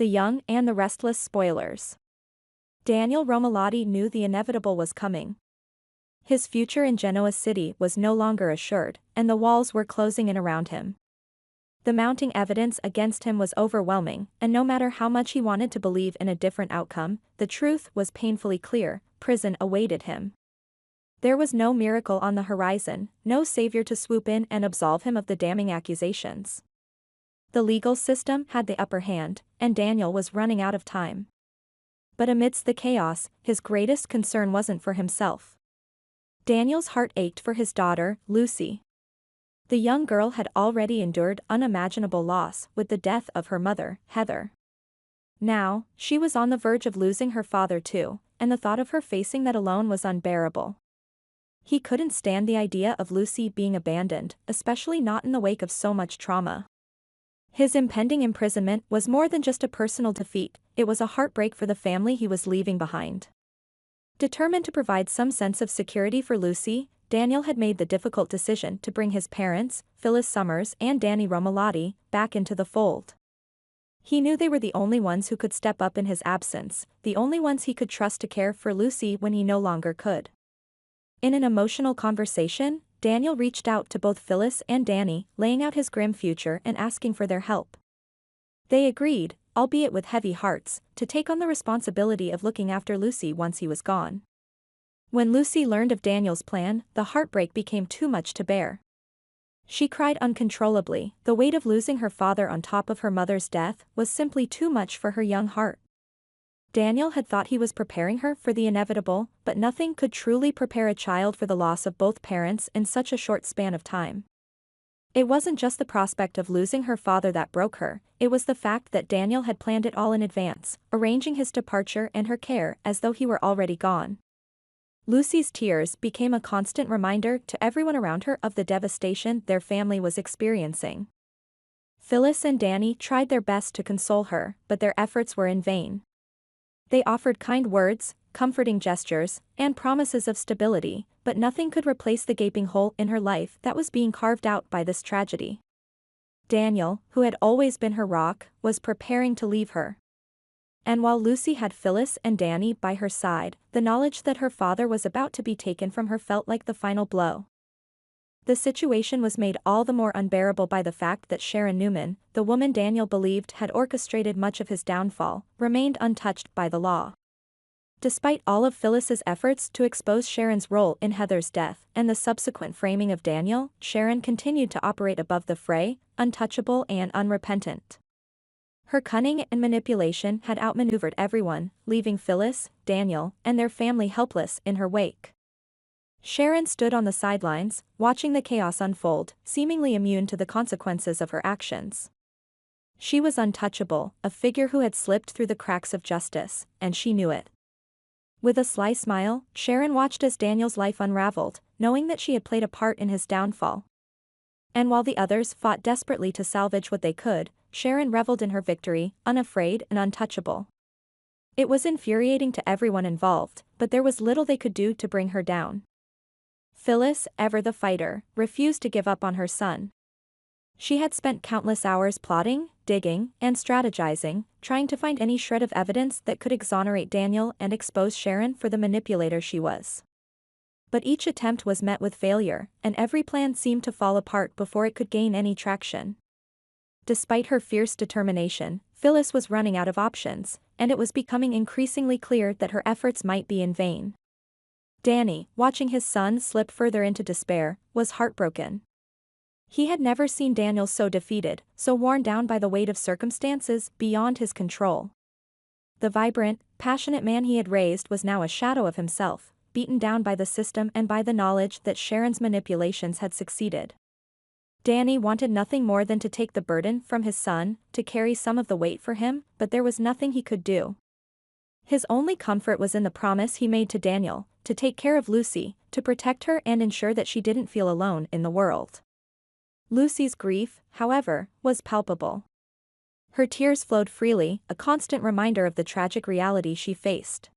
The Young and the Restless spoilers. Daniel Romalotti knew the inevitable was coming. His future in Genoa City was no longer assured, and the walls were closing in around him. The mounting evidence against him was overwhelming, and no matter how much he wanted to believe in a different outcome, the truth was painfully clear: prison awaited him. There was no miracle on the horizon, no savior to swoop in and absolve him of the damning accusations. The legal system had the upper hand, and Daniel was running out of time. But amidst the chaos, his greatest concern wasn't for himself. Daniel's heart ached for his daughter, Lucy. The young girl had already endured unimaginable loss with the death of her mother, Heather. Now, she was on the verge of losing her father too, and the thought of her facing that alone was unbearable. He couldn't stand the idea of Lucy being abandoned, especially not in the wake of so much trauma. His impending imprisonment was more than just a personal defeat, it was a heartbreak for the family he was leaving behind. Determined to provide some sense of security for Lucy, Daniel had made the difficult decision to bring his parents, Phyllis Summers and Danny Romalotti, back into the fold. He knew they were the only ones who could step up in his absence, the only ones he could trust to care for Lucy when he no longer could. In an emotional conversation, Daniel reached out to both Phyllis and Danny, laying out his grim future and asking for their help. They agreed, albeit with heavy hearts, to take on the responsibility of looking after Lucy once he was gone. When Lucy learned of Daniel's plan, the heartbreak became too much to bear. She cried uncontrollably. The weight of losing her father on top of her mother's death was simply too much for her young heart. Daniel had thought he was preparing her for the inevitable, but nothing could truly prepare a child for the loss of both parents in such a short span of time. It wasn't just the prospect of losing her father that broke her, it was the fact that Daniel had planned it all in advance, arranging his departure and her care as though he were already gone. Lucy's tears became a constant reminder to everyone around her of the devastation their family was experiencing. Phyllis and Danny tried their best to console her, but their efforts were in vain. They offered kind words, comforting gestures, and promises of stability, but nothing could replace the gaping hole in her life that was being carved out by this tragedy. Daniel, who had always been her rock, was preparing to leave her. And while Lucy had Phyllis and Danny by her side, the knowledge that her father was about to be taken from her felt like the final blow. The situation was made all the more unbearable by the fact that Sharon Newman, the woman Daniel believed had orchestrated much of his downfall, remained untouched by the law. Despite all of Phyllis's efforts to expose Sharon's role in Heather's death and the subsequent framing of Daniel, Sharon continued to operate above the fray, untouchable and unrepentant. Her cunning and manipulation had outmaneuvered everyone, leaving Phyllis, Daniel, and their family helpless in her wake. Sharon stood on the sidelines, watching the chaos unfold, seemingly immune to the consequences of her actions. She was untouchable, a figure who had slipped through the cracks of justice, and she knew it. With a sly smile, Sharon watched as Daniel's life unraveled, knowing that she had played a part in his downfall. And while the others fought desperately to salvage what they could, Sharon reveled in her victory, unafraid and untouchable. It was infuriating to everyone involved, but there was little they could do to bring her down. Phyllis, ever the fighter, refused to give up on her son. She had spent countless hours plotting, digging, and strategizing, trying to find any shred of evidence that could exonerate Daniel and expose Sharon for the manipulator she was. But each attempt was met with failure, and every plan seemed to fall apart before it could gain any traction. Despite her fierce determination, Phyllis was running out of options, and it was becoming increasingly clear that her efforts might be in vain. Danny, watching his son slip further into despair, was heartbroken. He had never seen Daniel so defeated, so worn down by the weight of circumstances beyond his control. The vibrant, passionate man he had raised was now a shadow of himself, beaten down by the system and by the knowledge that Sharon's manipulations had succeeded. Danny wanted nothing more than to take the burden from his son, to carry some of the weight for him, but there was nothing he could do. His only comfort was in the promise he made to Daniel, to take care of Lucy, to protect her and ensure that she didn't feel alone in the world. Lucy's grief, however, was palpable. Her tears flowed freely, a constant reminder of the tragic reality she faced.